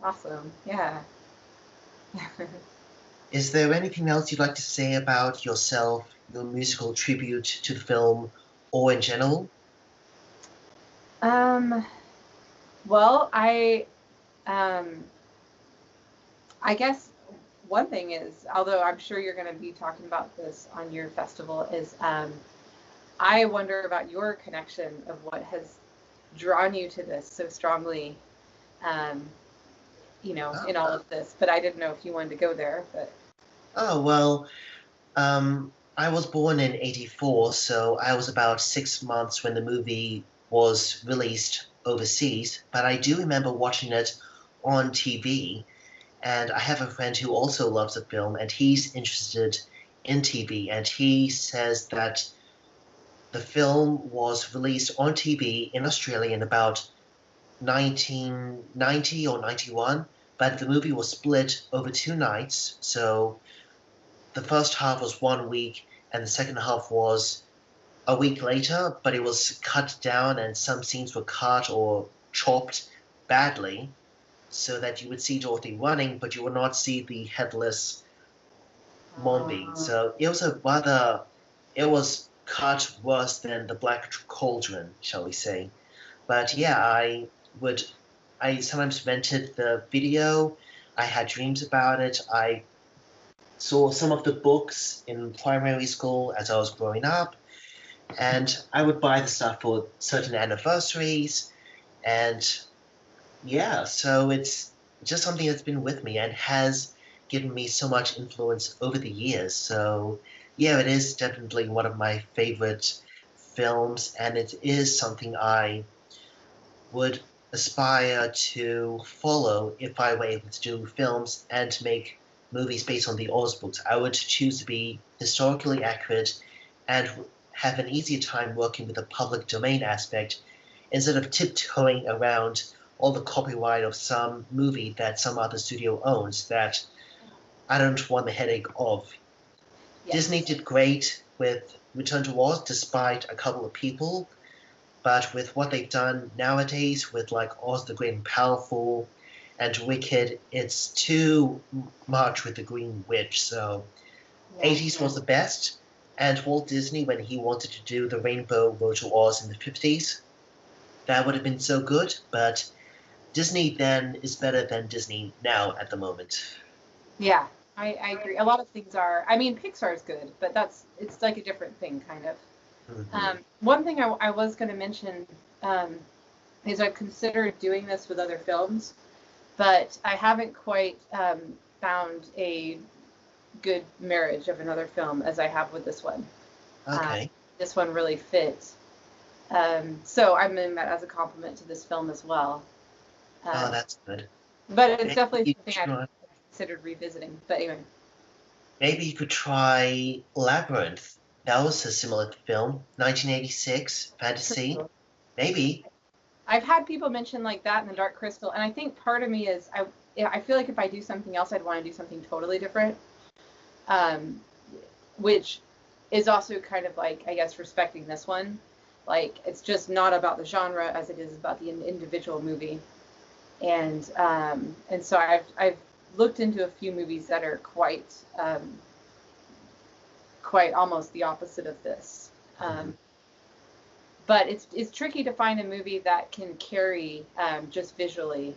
Awesome, yeah. Is there anything else you'd like to say about yourself, your musical tribute to the film, or in general? Well, I guess one thing is, although I'm sure you're going to be talking about this on your festival, is I wonder about your connection of what has drawn you to this so strongly, in all of this. But I didn't know if you wanted to go there. But Oh, well, I was born in '84, so I was about 6 months when the movie was released overseas, but I do remember watching it on TV, and I have a friend who also loves the film, and he's interested in TV, and he says that the film was released on TV in Australia in about 1990 or 91, but the movie was split over 2 nights, so the first half was 1 week, and the second half was a week later, but it was cut down and some scenes were cut or chopped badly so that you would see Dorothy running, but you would not see the headless Mombi. So it was cut worse than the Black Cauldron, shall we say. But yeah, I sometimes rented the video. I had dreams about it. I saw some of the books in primary school as I was growing up, and I would buy the stuff for certain anniversaries, and yeah, so it's just something that's been with me and has given me so much influence over the years. So yeah, it is definitely one of my favorite films, and it is something I would aspire to follow if I were able to do films and to make movies based on the Oz books. I would choose to be historically accurate and have an easier time working with the public domain aspect instead of tiptoeing around all the copyright of some movie that some other studio owns that I don't want the headache of. Yes. Disney did great with Return to Oz despite a couple of people, but with what they've done nowadays with like Oz the Great and Powerful and Wicked, it's too much with the Green Witch. So 80s was the best, and Walt Disney, when he wanted to do the Rainbow Road to Oz in the 50s, that would have been so good, but Disney then is better than Disney now at the moment. Yeah, I agree. A lot of things are. I mean, Pixar's good, but it's like a different thing, kind of. Mm-hmm. One thing I was going to mention is I've considered doing this with other films, but I haven't quite found a good marriage of another film as I have with this one. Okay. This one really fit. So I'm meaning that as a compliment to this film as well. Oh, that's good. But it's Maybe definitely you something I've try, considered revisiting. But anyway. maybe you could try Labyrinth. That was a similar film, 1986 fantasy. Maybe. I've had people mention like that in The Dark Crystal, and I think part of me is I feel like if I do something else, I'd want to do something totally different, which is also kind of like, I guess, respecting this one. Like, it's just not about the genre as it is about the individual movie. And so I've looked into a few movies that are quite almost the opposite of this. But it's tricky to find a movie that can carry just visually.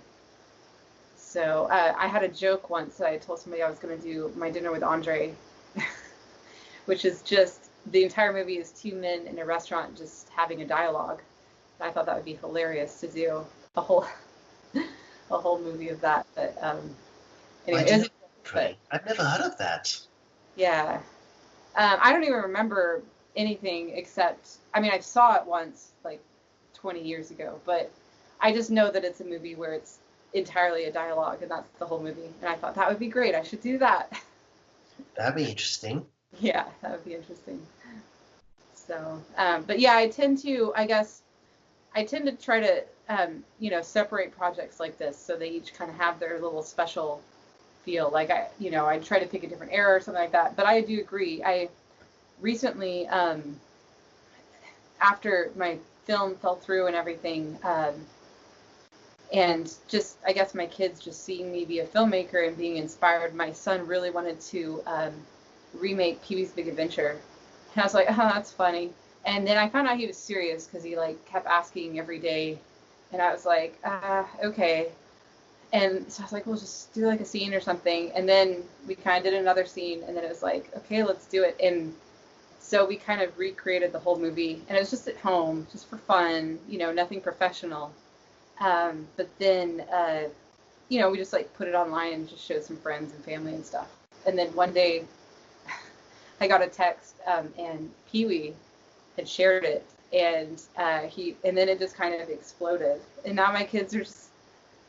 So I had a joke once that I told somebody I was going to do My Dinner with Andre, which is just the entire movie is two men in a restaurant just having a dialogue. I thought that would be hilarious to do a whole movie of that. But anyway, I've never heard of that. Yeah. I don't even remember anything except, I mean, I saw it once, like 20 years ago, but I just know that it's a movie where it's entirely a dialogue, and that's the whole movie. And I thought that would be great. I should do that. That'd be interesting. Yeah, that would be interesting. So, but yeah, I tend to try to, separate projects like this so they each kind of have their little special feel. Like I try to pick a different era or something like that. But I do agree. I recently, after my film fell through and everything, and just, I guess my kids just seeing me be a filmmaker and being inspired, my son really wanted to remake Pee-wee's Big Adventure. And I was like, oh, that's funny. And then I found out he was serious because he like kept asking every day. And I was like, okay. And so I was like, we'll just do like a scene or something. And then we kind of did another scene. And then it was like, okay, let's do it. And so we kind of recreated the whole movie. And it was just at home, just for fun, nothing professional. But then, we just like put it online and just showed some friends and family and stuff. And then one day I got a text and Pee-wee had shared it. And then it just kind of exploded. And now my kids are just,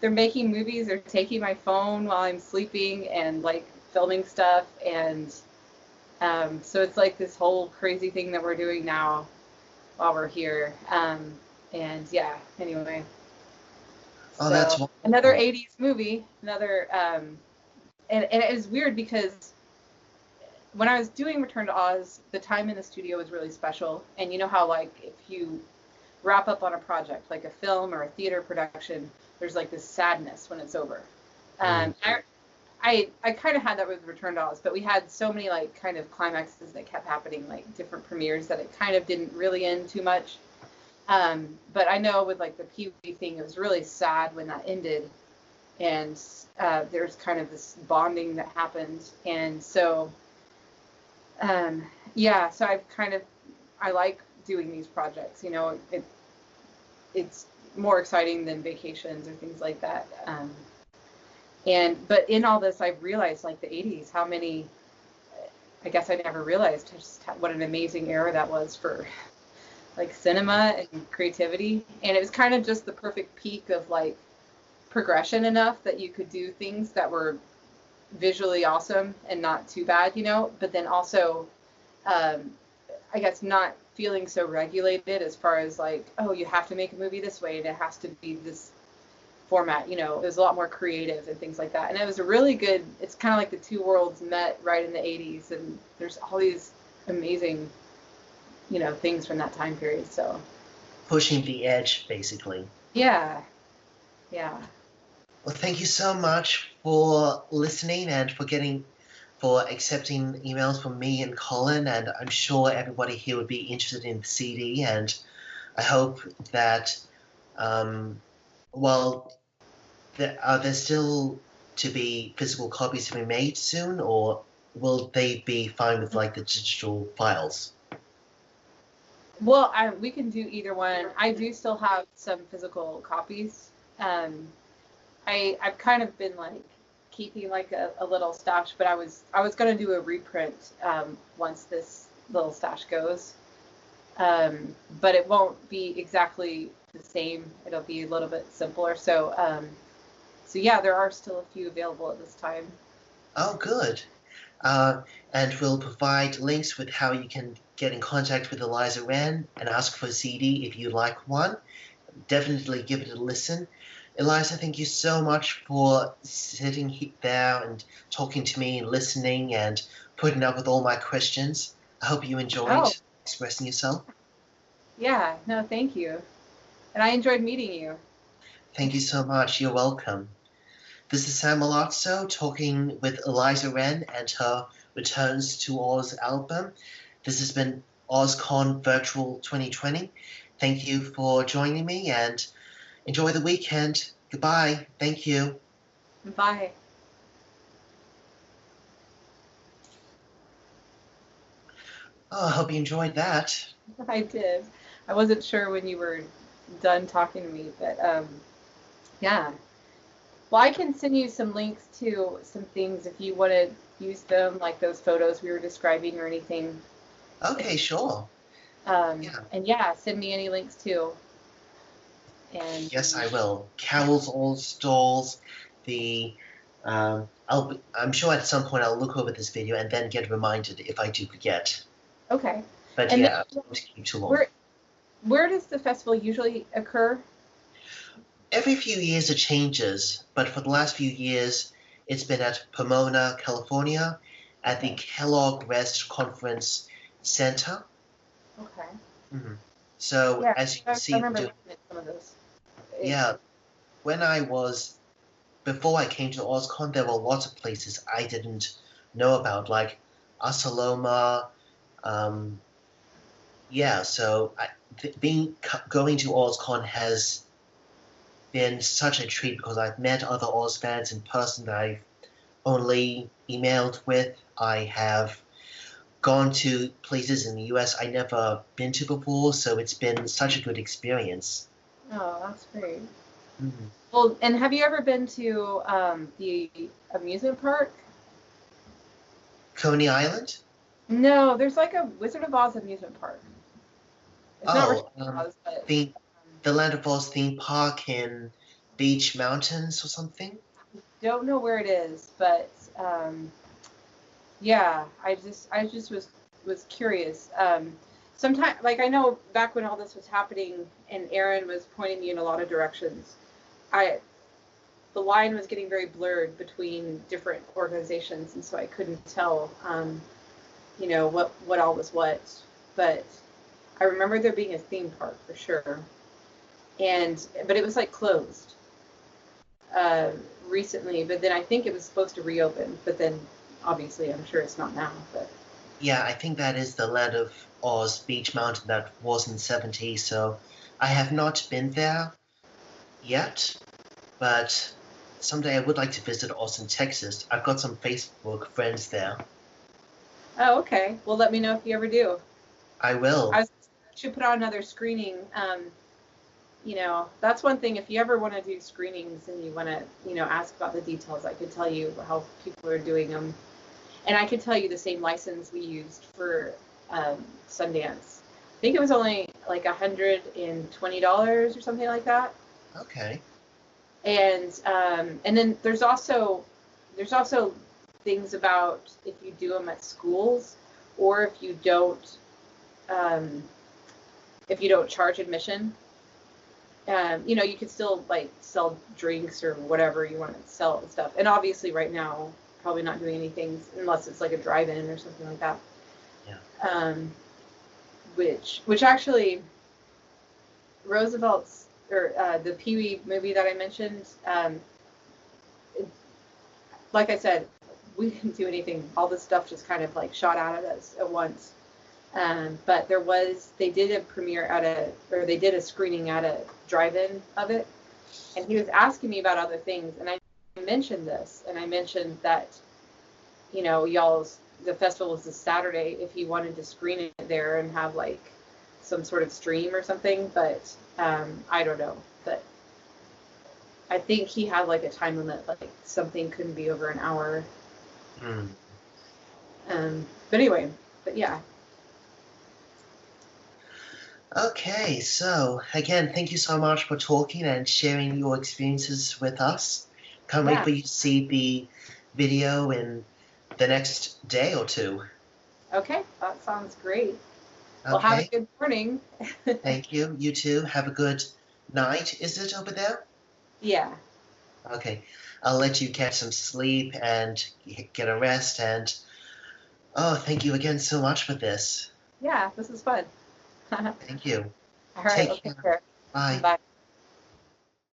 they're making movies, they're taking my phone while I'm sleeping and like filming stuff. And so it's like this whole crazy thing that we're doing now while we're here. And yeah, anyway. Oh, so, that's wonderful. Another 80s movie, and it was weird because when I was doing Return to Oz, the time in the studio was really special. And you know how, like, if you wrap up on a project, like a film or a theater production, there's like this sadness when it's over. I kind of had that with Return to Oz, but we had so many like kind of climaxes that kept happening, like different premieres, that it kind of didn't really end too much. But I know with like the Pee-wee thing, it was really sad when that ended, and there's kind of this bonding that happened, and so so I like doing these projects. It's more exciting than vacations or things like that. But in all this, I've realized, like, the 80s, how many, I guess I never realized just what an amazing era that was for like cinema and creativity. And it was kind of just the perfect peak of like progression enough that you could do things that were visually awesome and not too bad, but then also, I guess, not feeling so regulated as far as like, oh, you have to make a movie this way and it has to be this format. It was a lot more creative and things like that. And it was a really good, it's kind of like the two worlds met right in the 80s, and there's all these amazing, things from that time period. So pushing the edge, basically. Yeah. Well, thank you so much for listening and for accepting emails from me and Colin, and I'm sure everybody here would be interested in the CD, and I hope that, there's still to be physical copies to be made soon, or will they be fine with like the digital files? Well, we can do either one. I do still have some physical copies. I've kind of been like keeping like a little stash, but I was going to do a reprint once this little stash goes. But it won't be exactly the same. It'll be a little bit simpler. So yeah, there are still a few available at this time. Oh, good. And we'll provide links with how you can get in contact with Eliza Wren and ask for a CD if you like one. Definitely give it a listen. Eliza, thank you so much for sitting there and talking to me and listening and putting up with all my questions. I hope you enjoyed expressing yourself. Yeah, no, thank you. And I enjoyed meeting you. Thank you so much. You're welcome. This is Sam Milazzo talking with Eliza Wren and her Returns to Oz album. This has been OzCon Virtual 2020. Thank you for joining me and enjoy the weekend. Goodbye. Thank you. Bye. Oh, I hope you enjoyed that. I did. I wasn't sure when you were done talking to me, but yeah. Well, I can send you some links to some things if you want to use them, like those photos we were describing or anything. Okay, sure. Yeah. And yeah, send me any links too. And yes, I will. Carol's Old Stalls, I'm sure at some point I'll look over this video and then get reminded if I do forget. Okay. But and yeah, I don't want to keep too long. Where does the festival usually occur? Every few years it changes, but for the last few years it's been at Pomona, California, at the Kellogg West Conference Center. Okay. Mm-hmm. So yeah, as you can see, I remember looking at some of those. Yeah, before I came to OzCon, there were lots of places I didn't know about, like Asaloma. Yeah, so going to OzCon has been such a treat because I've met other Oz fans in person that I've only emailed with. I have gone to places in the US I never been to before, so it's been such a good experience. Oh, that's great. Mm-hmm. Well, and have you ever been to the amusement park? Coney Island? No, there's like a Wizard of Oz amusement park. It's not Wizard of Oz, but the Land of Oz theme park in Beach Mountains or something? Don't know where it is, but yeah, I just was curious. Sometimes, like I know back when all this was happening and Aaron was pointing me in a lot of directions, the line was getting very blurred between different organizations, and so I couldn't tell, what all was what. But I remember there being a theme park for sure, but it was like closed recently. But then I think it was supposed to reopen, but then obviously I'm sure it's not now. But yeah, I think that is the Land of Oz Beach Mountain that was in the 70s. So I have not been there yet, but someday I would like to visit Austin, Texas. I've got some Facebook friends there. Oh, okay. Well, let me know if you ever do. I will. I should put on another screening. That's one thing. If you ever want to do screenings and you want to, ask about the details, I could tell you how people are doing them. And I could tell you the same license we used for Sundance. I think it was only like $120 or something like that. Okay. And then there's also things about if you do them at schools or if you don't charge admission. You could still like sell drinks or whatever you want to sell and stuff. And obviously right now, probably not doing anything unless it's like a drive-in or something like that. Yeah. Which actually, Roosevelt's or the Pee-wee movie that I mentioned, like I said, we didn't do anything. All this stuff just kind of like shot out at us at once. But they did a screening at a drive-in of it, and he was asking me about other things, and I mentioned this, and I mentioned that, the festival was this Saturday, if he wanted to screen it there and have like some sort of stream or something, but I don't know, but I think he had like a time limit, like something couldn't be over an hour. Hmm. But anyway, but yeah. Okay, so again, thank you so much for talking and sharing your experiences with us. Can't wait Yeah. for you to see the video in the next day or two. Okay, that sounds great. Well, have a Okay, good morning. thank you. You too. Have a good night. Is it over there? Yeah. Okay, I'll let you get some sleep and get a rest. And oh, thank you again so much for this. Yeah, this is fun. All Thank you. right, Take well, take care. care. Bye. Bye.